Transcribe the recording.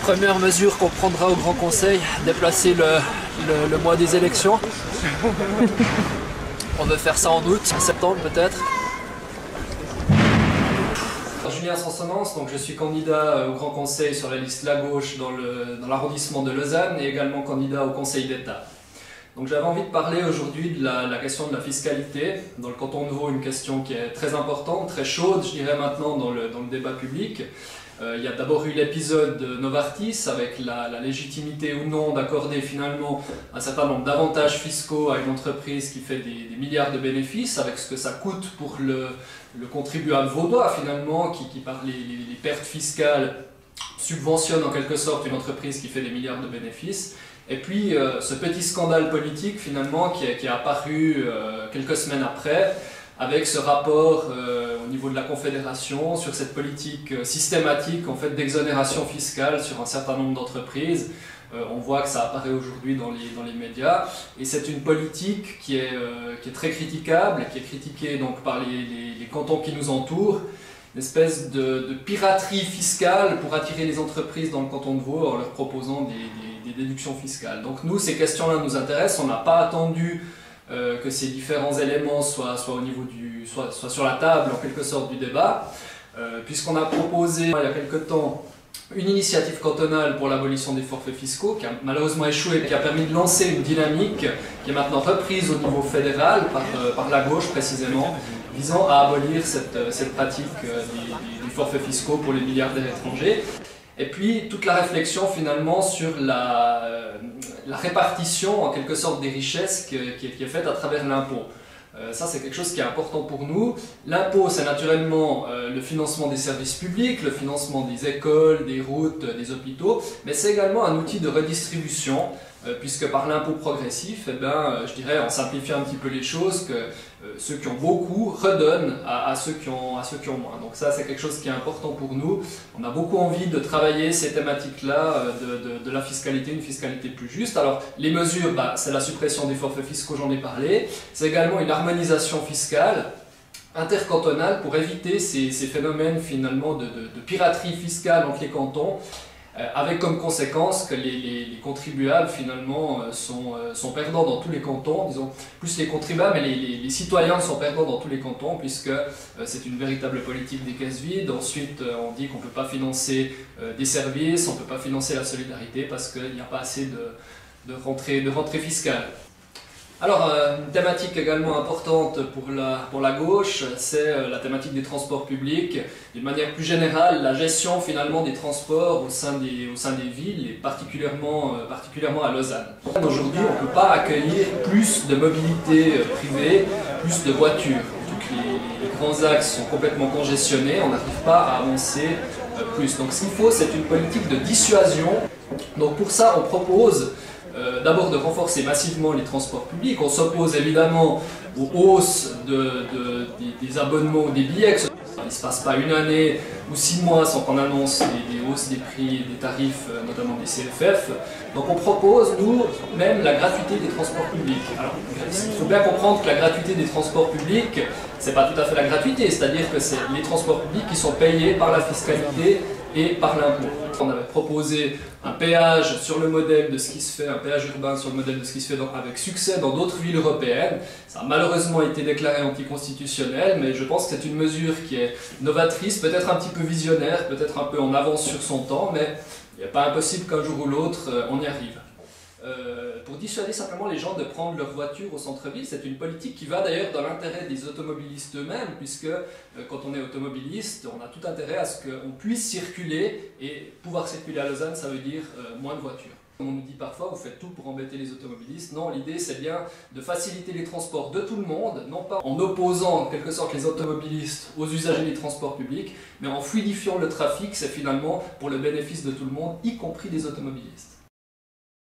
Première mesure qu'on prendra au Grand Conseil, déplacer le mois des élections. On veut faire ça en août, en septembre peut-être. Julien Sansonance, donc je suis candidat au Grand Conseil sur la liste La Gauche dans l'arrondissement de Lausanne et également candidat au Conseil d'État. Donc j'avais envie de parler aujourd'hui de la question de la fiscalité. Dans le canton de Vaud, une question qui est très importante, très chaude, je dirais maintenant dans le débat public. Il y a d'abord eu l'épisode de Novartis avec la légitimité ou non d'accorder finalement un certain nombre d'avantages fiscaux à une entreprise qui fait des milliards de bénéfices, avec ce que ça coûte pour le contribuable vaudois finalement, qui par les pertes fiscales subventionne en quelque sorte une entreprise qui fait des milliards de bénéfices. Et puis ce petit scandale politique finalement qui est apparu quelques semaines après, avec ce rapport au niveau de la Confédération sur cette politique systématique en fait, d'exonération fiscale sur un certain nombre d'entreprises. On voit que ça apparaît aujourd'hui dans les médias. Et c'est une politique qui est très critiquable, qui est critiquée donc, par les cantons qui nous entourent. Une espèce de piraterie fiscale pour attirer les entreprises dans le canton de Vaud en leur proposant des déductions fiscales. Donc nous, ces questions-là nous intéressent. On n'a pas attendu que ces différents éléments soient sur la table en quelque sorte du débat, puisqu'on a proposé il y a quelque temps une initiative cantonale pour l'abolition des forfaits fiscaux qui a malheureusement échoué, qui a permis de lancer une dynamique qui est maintenant reprise au niveau fédéral par la gauche précisément, visant à abolir cette pratique des forfaits fiscaux pour les milliardaires étrangers. Et puis toute la réflexion finalement sur la répartition en quelque sorte des richesses qui est faite à travers l'impôt. Ça c'est quelque chose qui est important pour nous. L'impôt c'est naturellement le financement des services publics, le financement des écoles, des routes, des hôpitaux, mais c'est également un outil de redistribution, puisque par l'impôt progressif, eh ben, je dirais en simplifiant un petit peu les choses, que ceux qui ont beaucoup redonnent à ceux qui ont moins. Donc ça c'est quelque chose qui est important pour nous. On a beaucoup envie de travailler ces thématiques-là de la fiscalité, une fiscalité plus juste. Alors les mesures, c'est la suppression des forfaits fiscaux, j'en ai parlé. C'est également une harmonisation fiscale intercantonale pour éviter ces phénomènes finalement de piraterie fiscale entre les cantons, avec comme conséquence que les contribuables finalement sont perdants dans tous les cantons, disons plus les contribuables, mais les citoyens sont perdants dans tous les cantons, puisque c'est une véritable politique des caisses vides. Ensuite on dit qu'on ne peut pas financer des services, on ne peut pas financer la solidarité parce qu'il n'y a pas assez de rentrée fiscale. Alors, une thématique également importante pour la gauche, c'est la thématique des transports publics. D'une manière plus générale, la gestion finalement des transports au sein des villes, et particulièrement à Lausanne. Aujourd'hui, on ne peut pas accueillir plus de mobilité privée, plus de voitures. Les grands axes sont complètement congestionnés, on n'arrive pas à avancer plus. Donc ce qu'il faut, c'est une politique de dissuasion. Donc pour ça, on propose d'abord de renforcer massivement les transports publics. On s'oppose évidemment aux hausses des abonnements ou des billets. Il ne se passe pas une année ou 6 mois sans qu'on annonce des hausses des prix et des tarifs, notamment des CFF. Donc on propose, nous, même la gratuité des transports publics. Alors, il faut bien comprendre que la gratuité des transports publics, c'est pas tout à fait la gratuité, c'est-à-dire que c'est les transports publics qui sont payés par la fiscalité et par l'impôt. On avait proposé un péage sur le modèle de ce qui se fait, un péage urbain sur le modèle de ce qui se fait avec succès dans d'autres villes européennes. Ça a malheureusement été déclaré anticonstitutionnel, mais je pense que c'est une mesure qui est novatrice, peut-être un petit peu visionnaire, peut-être un peu en avance sur son temps, mais il n'est pas impossible qu'un jour ou l'autre, on y arrive. Pour dissuader simplement les gens de prendre leur voiture au centre-ville, c'est une politique qui va d'ailleurs dans l'intérêt des automobilistes eux-mêmes, puisque quand on est automobiliste, on a tout intérêt à ce qu'on puisse circuler, et pouvoir circuler à Lausanne, ça veut dire moins de voitures. On nous dit parfois, vous faites tout pour embêter les automobilistes. Non, l'idée c'est bien de faciliter les transports de tout le monde, non pas en opposant en quelque sorte les automobilistes aux usagers des transports publics, mais en fluidifiant le trafic, c'est finalement pour le bénéfice de tout le monde, y compris des automobilistes.